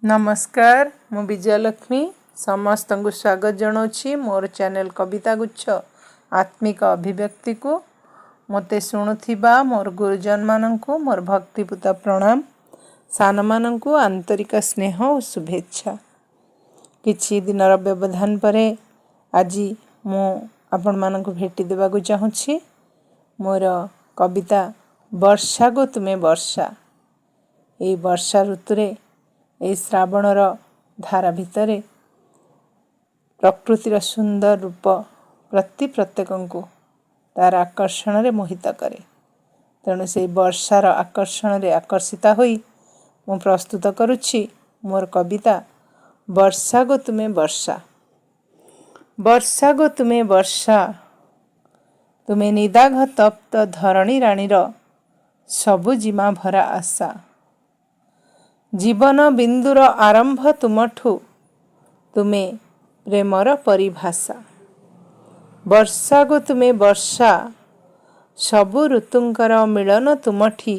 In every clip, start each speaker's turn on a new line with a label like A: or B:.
A: नमस्कार मु विजयलक्ष्मी समस्त को स्वागत जनाऊँगी मोर चैनल कविता गुच्छ आत्मिक अभिव्यक्ति को मते शुणुथिबा मोर गुरुजन माननकु मोर भक्तिपूत प्रणाम सान माननकु आंतरिक स्नेह और शुभेच्छा। किछि दिनर व्यवधान परे आज मु आपण माननकु भेटी देबाकु चाहूँगी। मोर कविता वर्षा गो तुमे वर्षा। ए वर्षा ऋतुरे ए श्रावणर धारा भितरे प्रकृतिर सुंदर रूप प्रत्येक को तार आकर्षण रे मोहित करे। तेणु से वर्षार आकर्षण रे आकर्षिता होई मु प्रस्तुत करुछि मोर कविता वर्षा गो तुमे वर्षा। वर्षा गो तुमे वर्षा, तुमे निदाघ तप्त धरणी राणीर सबुजिमा भरा आशा। जीवन बिंदुर आरंभ तुमठु, तुमे प्रेमर परिभाषा। वर्षा गो तुमे वर्षा, सबु ऋतुंकर मिलन तुमठी,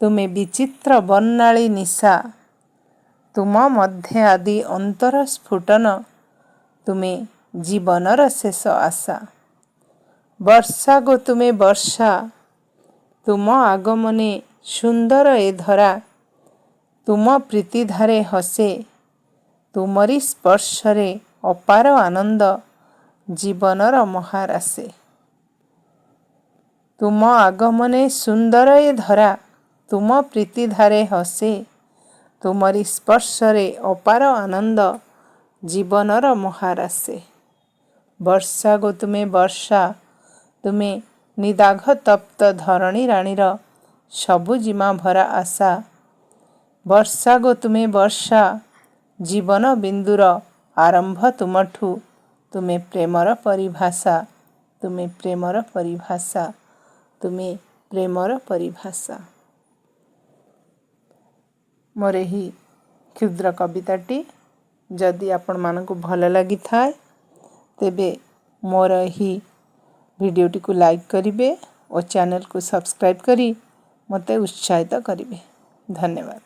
A: तुमे विचित्र बन्नाली निशा। तुम मध्य आदि अंतर स्फुटन, तुमे जीवनर शेष आशा। वर्षा गो तुमे वर्षा, तुम आगमने सुंदर ए धरा। तुम प्रीति धारे हसे, तुमरी स्पर्शरे अपार आनंद जीवनर महारासे। तुम आगमने सुंदर ए धरा, तुम प्रीति धारे हसे, तुमरी स्पर्शरे अपार आनंद जीवनर महारासे। वर्षा गो तुमे वर्षा, तुमे निदाघ तप्त धरणी राणीर सबुजिमा भरा आशा। वर्षा गो तुमे वर्षा, जीवन बिंदुर आरंभ तुमठु, तुमे प्रेमर परिभाषा। तुमे प्रेमर परिभाषा, तुमे प्रेमर परिभाषा। मोर ही क्षुद्र कविताटी जदि आपण मानकु भल लगी थाए तेबे मोर ही वीडियोटी को लाइक करिवे और चैनल को सब्सक्राइब करी मते उत्साहित करिवे। धन्यवाद।